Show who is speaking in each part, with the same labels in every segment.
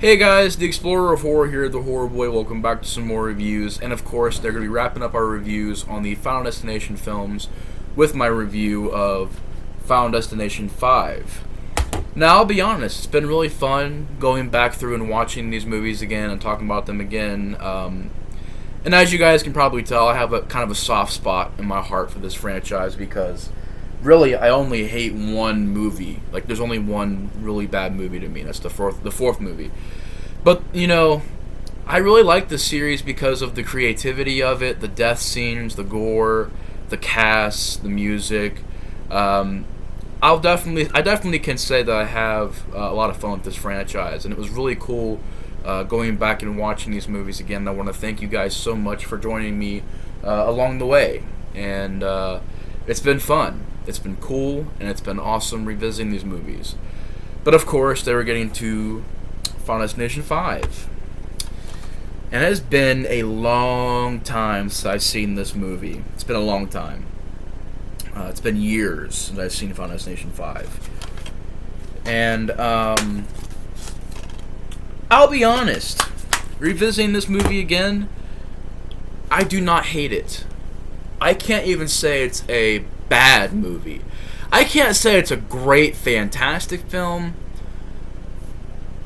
Speaker 1: Hey guys, the Explorer of Horror here, the Horror Boy. Welcome back to some more reviews. And of course, they're going to be wrapping up our reviews on the Final Destination films with my review of Final Destination 5. Now, I'll be honest, it's been really fun going back through and watching these movies again and talking about them again. And as you guys can probably tell, I have a kind of a soft spot in my heart for this franchise because really, I only hate one movie. Like, there's only one really bad movie to me. That's the fourth movie. But, I really like this series because of the creativity of it, the death scenes, the gore, the cast, the music. I definitely can say that I have a lot of fun with this franchise, and it was really cool going back and watching these movies again. I want to thank you guys so much for joining me along the way, and it's been fun. It's been cool, and it's been awesome revisiting these movies. But of course, they were getting to Final Destination 5. And it has been a long time since I've seen this movie. It's been a long time. It's been years since I've seen Final Destination 5. And, I'll be honest. Revisiting this movie again, I do not hate it. I can't even say it's a bad movie. I can't say it's a great, fantastic film.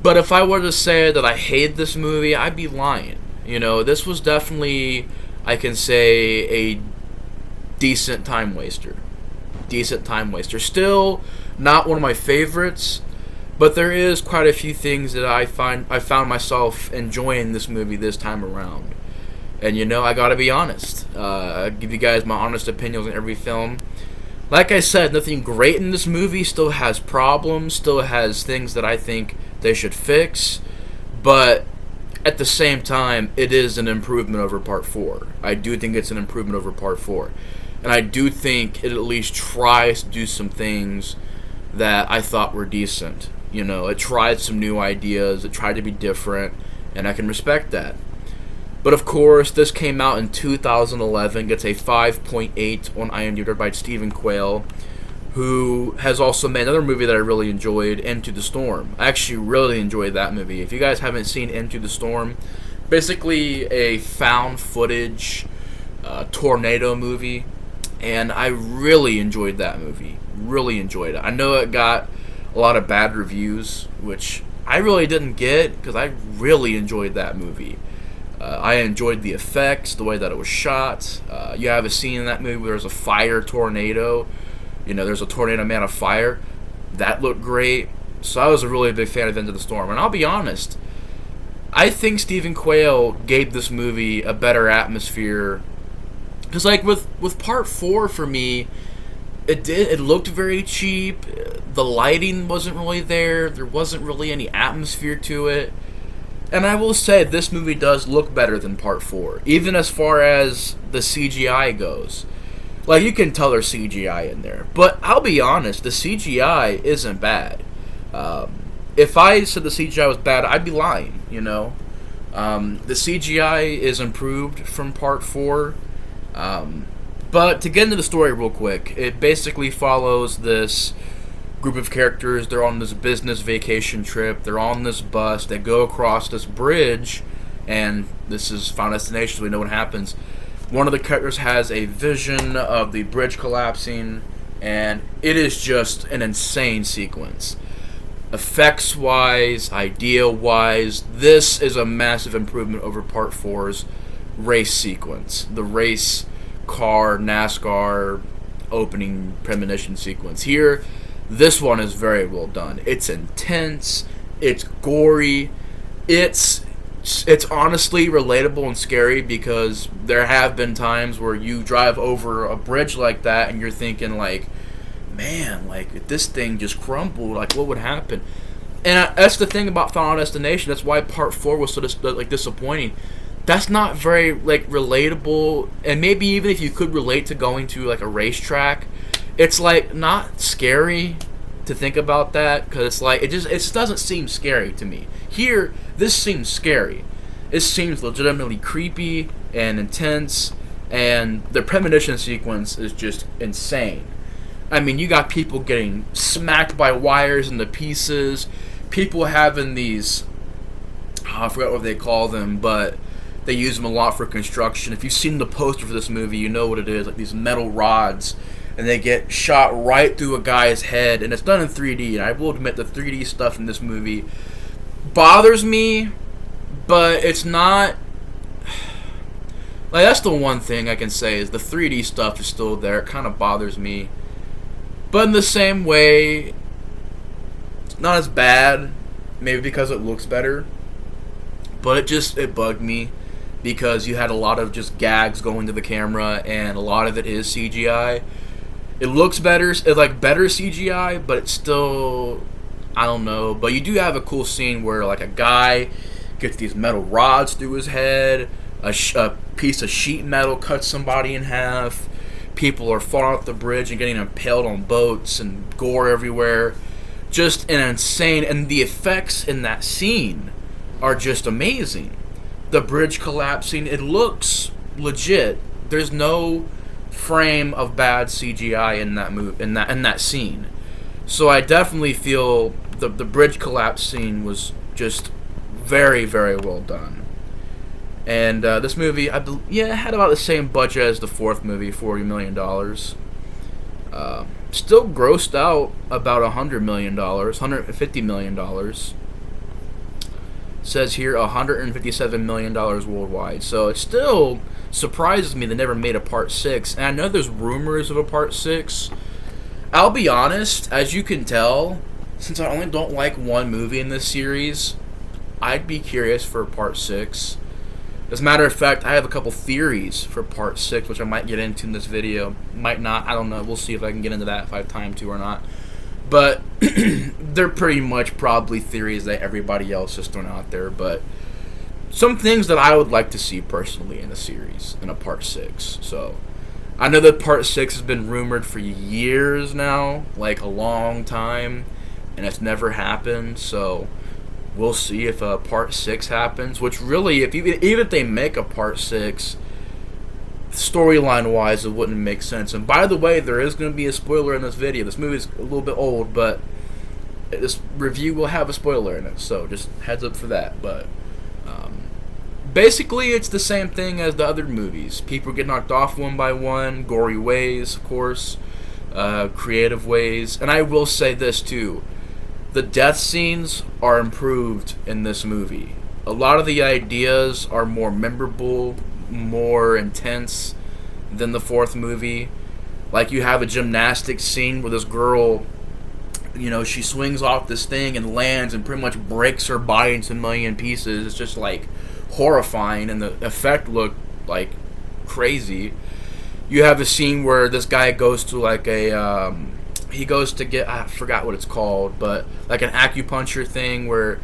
Speaker 1: But if I were to say that I hate this movie, I'd be lying. This was definitely, I can say, a decent time waster. Still not one of my favorites, but there is quite a few things that I found myself enjoying this movie this time around. And I gotta be honest. I give you guys my honest opinions on every film. Like I said, nothing great in this movie. Still has problems. Still has things that I think they should fix. But at the same time, it is an improvement over Part 4. I do think it's an improvement over Part 4. And I do think it at least tries to do some things that I thought were decent. It tried some new ideas. It tried to be different. And I can respect that. But of course, this came out in 2011, gets a 5.8 on IMDb by Stephen Quayle, who has also made another movie that I really enjoyed, Into the Storm. I actually really enjoyed that movie. If you guys haven't seen Into the Storm, basically a found footage tornado movie, and I really enjoyed that movie. Really enjoyed it. I know it got a lot of bad reviews, which I really didn't get because I really enjoyed that movie. I enjoyed the effects, the way that it was shot. You have a scene in that movie where there's a fire tornado. There's a tornado made of fire. That looked great. So I was a really big fan of Into the Storm. And I'll be honest, I think Stephen Quayle gave this movie a better atmosphere. Because with Part 4 for me, it looked very cheap. The lighting wasn't really there. There wasn't really any atmosphere to it. And I will say, this movie does look better than Part 4, even as far as the CGI goes. Like, you can tell there's CGI in there. But I'll be honest, the CGI isn't bad. If I said the CGI was bad, I'd be lying, The CGI is improved from Part 4. But to get into the story real quick, it basically follows this group of characters. They're on this business vacation trip. They're on this bus. They go across this bridge, and this is Final Destination, so we know what happens. One of the characters has a vision of the bridge collapsing, and it is just an insane sequence. Effects-wise, idea-wise, this is a massive improvement over Part 4's race sequence. The race car, NASCAR opening premonition sequence. Here, this one is very well done. It's intense. It's gory. It's honestly relatable and scary because there have been times where you drive over a bridge like that and you're thinking like, man, like if this thing just crumbled, like what would happen? And that's the thing about Final Destination. That's why Part 4 was so disappointing. That's not very relatable. And maybe even if you could relate to going to a racetrack, it's not scary to think about that because it just doesn't seem scary to me. Here, this seems scary. It seems legitimately creepy and intense, and the premonition sequence is just insane. I mean, you got people getting smacked by wires into pieces, people having these I forgot what they call them, but they use them a lot for construction. If you've seen the poster for this movie, you know what it is, like these metal rods, and they get shot right through a guy's head, and it's done in 3D, and I will admit the 3D stuff in this movie bothers me, but it's not... Like, that's the one thing I can say, is the 3D stuff is still there. It kind of bothers me. But in the same way, it's not as bad, maybe because it looks better, but it bugged me because you had a lot of just gags going to the camera, and a lot of it is CGI. It looks better, it's like better CGI, but it's still, I don't know. But you do have a cool scene where like a guy gets these metal rods through his head, a piece of sheet metal cuts somebody in half, people are falling off the bridge and getting impaled on boats, and gore everywhere. Just an insane, and the effects in that scene are just amazing. The bridge collapsing, it looks legit. There's no frame of bad CGI in that scene. So I definitely feel the bridge collapse scene was just very, very well done. And this movie, it had about the same budget as the fourth movie, $40 million. Still grossed out about $100 million, $150 million. Says here $157 million worldwide. So it still surprises me they never made a part 6. And I know there's rumors of a part 6. I'll be honest, as you can tell, since I only don't like one movie in this series, I'd be curious for part 6. As a matter of fact, I have a couple theories for part 6, which I might get into in this video. Might not, I don't know. We'll see if I can get into that if I have time to or not. But they're pretty much probably theories that everybody else has thrown out there. But some things that I would like to see personally in a series, in a part 6. So I know that part 6 has been rumored for years now, like a long time, and it's never happened. So we'll see if a part 6 happens. Which really, even if they make a part 6, storyline wise, it wouldn't make sense. And by the way, there is going to be a spoiler in this video. This movie is a little bit old, but this review will have a spoiler in it, so just heads up for that. But basically, it's the same thing as the other movies. People get knocked off one by one, gory ways, of course, creative ways. And I will say this too: the death scenes are improved in this movie. A lot of the ideas are more memorable, more intense than the fourth movie. Like, you have a gymnastics scene where this girl, she swings off this thing and lands and pretty much breaks her body into a million pieces. It's just like horrifying, and the effect looked like crazy. You have a scene where this guy goes to like he goes to get, I forgot what it's called, but like an acupuncture thing where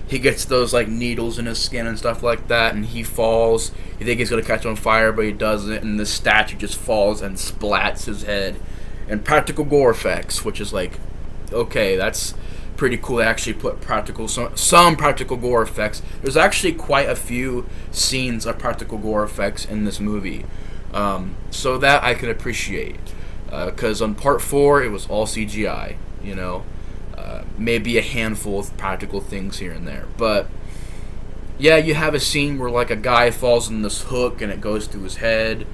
Speaker 1: he gets those like needles in his skin and stuff like that, and he falls. You think he's gonna catch on fire, but he doesn't, and the statue just falls and splats his head. And practical gore effects, which is like, okay, that's pretty cool. They actually put some practical gore effects. There's actually quite a few scenes of practical gore effects in this movie, so that I can appreciate. Because on part 4, it was all CGI. Maybe a handful of practical things here and there. But yeah, you have a scene where like a guy falls in this hook and it goes through his head.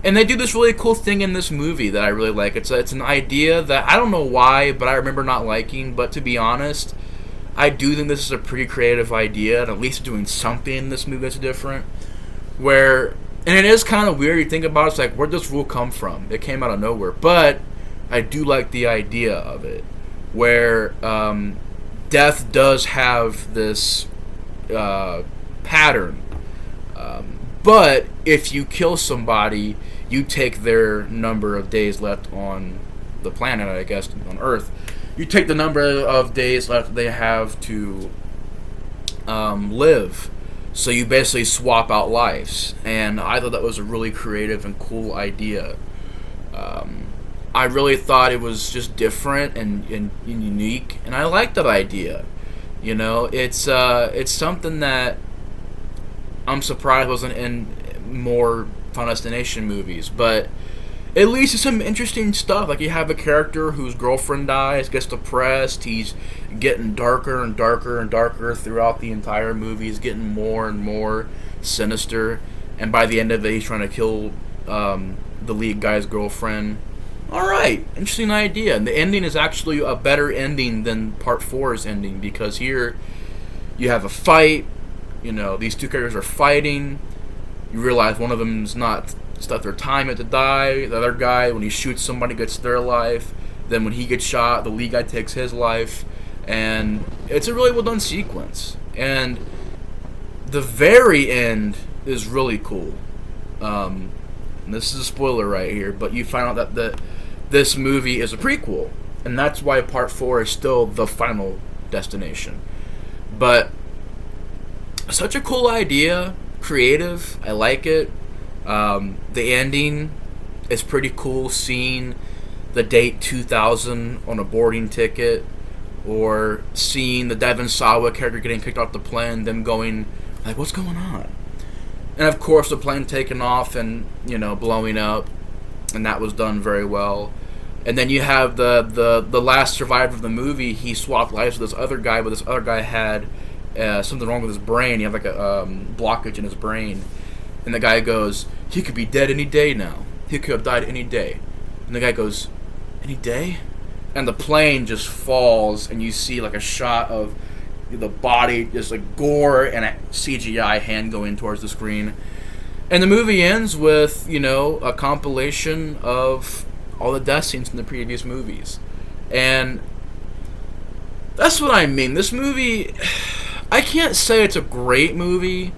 Speaker 1: And they do this really cool thing in this movie that I really like. It's an idea that I don't know why, but I remember not liking. But to be honest, I do think this is a pretty creative idea, and at least doing something in this movie that's different. And it is kind of weird. You think about it, it's like, where'd this rule come from? It came out of nowhere. But I do like the idea of it, where death does have this pattern. But if you kill somebody, you take their number of days left on the planet, I guess, on Earth. You take the number of days left they have to live. So you basically swap out lives. And I thought that was a really creative and cool idea. I really thought it was just different and unique, and I like that idea. It's something that I'm surprised wasn't in more Final Destination movies, but it leads to some interesting stuff. Like you have a character whose girlfriend dies, gets depressed. He's getting darker and darker and darker throughout the entire movie. He's getting more and more sinister, and by the end of it, he's trying to kill the lead guy's girlfriend. All right, interesting idea. And the ending is actually a better ending than Part 4's ending, because here you have a fight. You know, these two characters are fighting. You realize one of them's not. It's not their time yet to die. The other guy, when he shoots somebody, gets their life. Then when he gets shot, the lead guy takes his life. And it's a really well done sequence. And the very end is really cool. And this is a spoiler right here, but you find out that this movie is a prequel. And that's why Part 4 is still the final destination. But such a cool idea. Creative. I like it. The ending is pretty cool, seeing the date 2000 on a boarding ticket, or seeing the Devon Sawa character getting kicked off the plane, them going, like, what's going on? And of course the plane taking off and, you know, blowing up, and that was done very well. And then you have the last survivor of the movie. He swapped lives with this other guy, but this other guy had something wrong with his brain. He had like a blockage in his brain. And the guy goes, he could be dead any day now. He could have died any day. And the guy goes, any day? And the plane just falls, and you see like a shot of the body, just like gore and a CGI hand going towards the screen. And the movie ends with, you know, a compilation of all the death scenes in the previous movies. And that's what I mean. This movie, I can't say it's a great movie,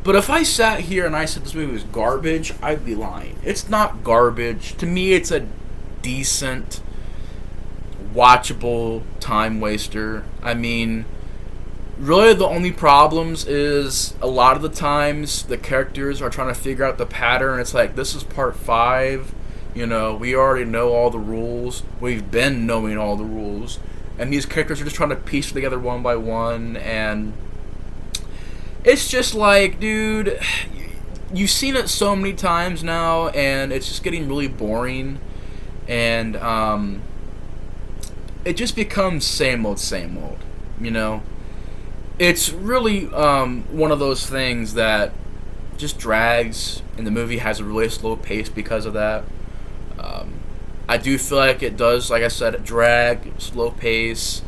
Speaker 1: but if I sat here and I said this movie was garbage, I'd be lying. It's not garbage. To me, it's a decent, watchable time waster. I mean, really the only problems is a lot of the times the characters are trying to figure out the pattern. It's like, this is part 5. You know, we already know all the rules. We've been knowing all the rules. And these characters are just trying to piece it together one by one, and it's just like, dude, you've seen it so many times now, and it's just getting really boring, and it just becomes same old, you know? It's really one of those things that just drags, and the movie has a really slow pace because of that. I do feel like it does, like I said, drag, slow pace.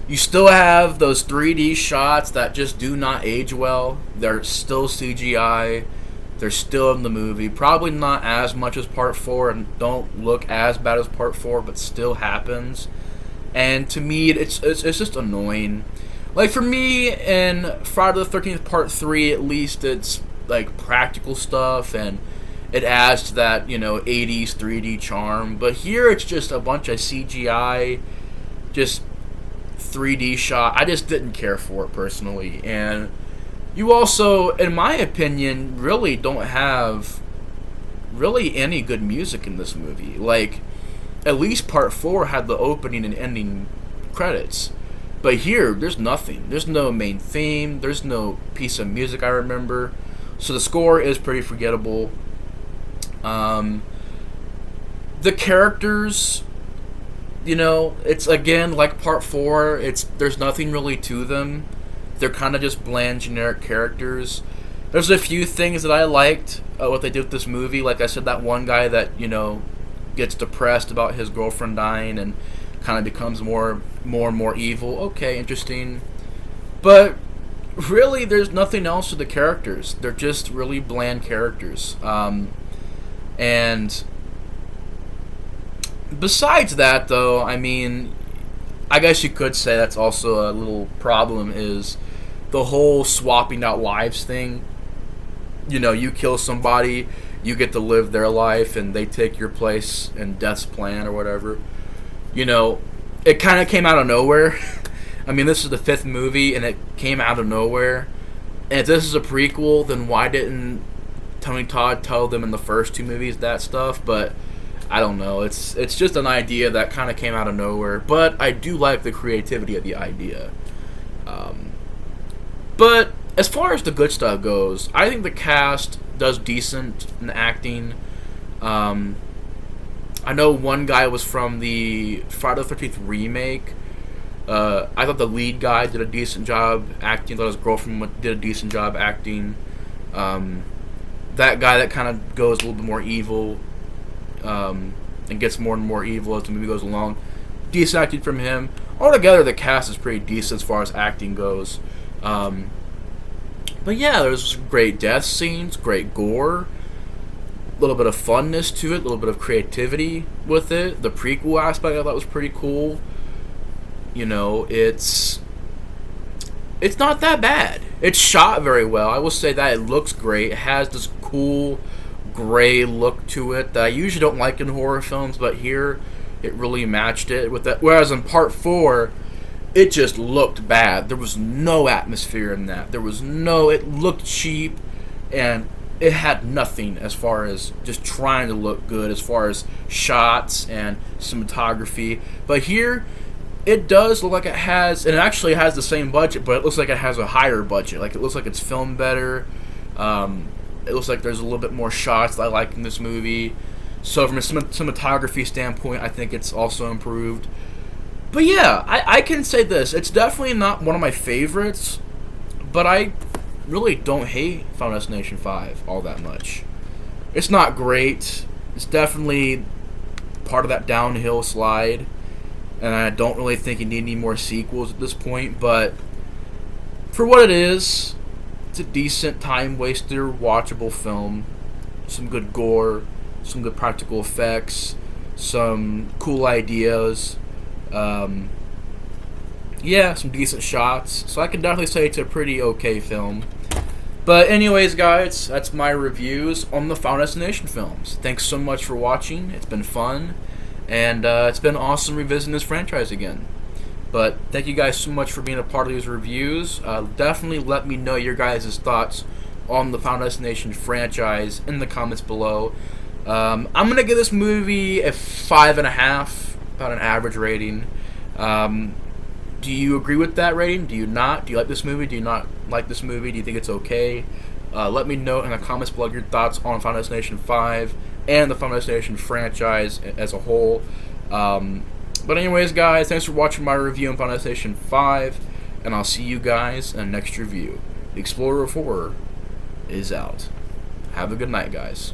Speaker 1: You still have those 3D shots that just do not age well. They're still CGI. They're still in the movie. Probably not as much as Part 4 and don't look as bad as Part 4, but still happens. And to me, it's just annoying. Like, for me, in Friday the 13th Part 3, at least, it's like practical stuff and it adds to that, you know, 80s 3D charm. But here it's just a bunch of CGI, just 3D shot. I just didn't care for it personally. And you also, in my opinion, really don't have really any good music in this movie. Like, at least Part 4 had the opening and ending credits. But here, there's nothing. There's no main theme. There's no piece of music I remember. So the score is pretty forgettable. The characters, you know, it's again like Part 4. There's nothing really to them. They're kind of just bland, generic characters. There's a few things that I liked what they did with this movie. Like I said, that one guy that, you know, gets depressed about his girlfriend dying and kind of becomes more and more evil. Okay, interesting. But really, there's nothing else to the characters. They're just really bland characters. And besides that, though, I mean, I guess you could say that's also a little problem, is the whole swapping out lives thing. You know, you kill somebody, you get to live their life, and they take your place in Death's plan or whatever. You know, it kind of came out of nowhere. I mean, this is the 5th movie, and it came out of nowhere. And if this is a prequel, then why didn't Tony Todd tell them in the first 2 movies that stuff? But I don't know. It's just an idea that kind of came out of nowhere. But I do like the creativity of the idea. But as far as the good stuff goes, I think the cast does decent in acting. I know one guy was from the Friday the 13th remake. I thought the lead guy did a decent job acting. I thought his girlfriend did a decent job acting. That guy that kind of goes a little bit more evil, and gets more and more evil as the movie goes along. Decent acting from him. Altogether, the cast is pretty decent as far as acting goes. But yeah, there's great death scenes, great gore, a little bit of funness to it, a little bit of creativity with it. The prequel aspect I thought was pretty cool. You know, it's not that bad. It's shot very well. I will say that it looks great. It has this cool gray look to it that I usually don't like in horror films, but here it really matched it with that. Whereas in Part 4, it just looked bad. There was no atmosphere in that. It looked cheap, and it had nothing as far as just trying to look good as far as shots and cinematography. But here, it does look like it has, and it actually has the same budget, but it looks like it has a higher budget. Like, it looks like it's filmed better. It looks like there's a little bit more shots that I like in this movie. So from a cinematography standpoint, I think it's also improved. But yeah, I can say this. It's definitely not one of my favorites, but I really don't hate Final Destination 5 all that much. It's not great. It's definitely part of that downhill slide, and I don't really think you need any more sequels at this point, but for what it is, it's a decent time waster, watchable film. Some good gore, some good practical effects, some cool ideas. Yeah, some decent shots. So I can definitely say it's a pretty okay film. But anyways, guys, that's my reviews on the Final Destination films. Thanks so much for watching. It's been fun. And it's been awesome revisiting this franchise again. But thank you guys so much for being a part of these reviews. Definitely let me know your guys' thoughts on the Final Destination franchise in the comments below. I'm going to give this movie a 5.5, about an average rating. Do you agree with that rating? Do you not? Do you like this movie? Do you not like this movie? Do you think it's okay? Let me know in the comments below your thoughts on Final Destination 5 and the Final Destination franchise as a whole. But anyways, guys, thanks for watching my review on Final Destination 5, and I'll see you guys in the next review. The Explorer of Horror is out. Have a good night, guys.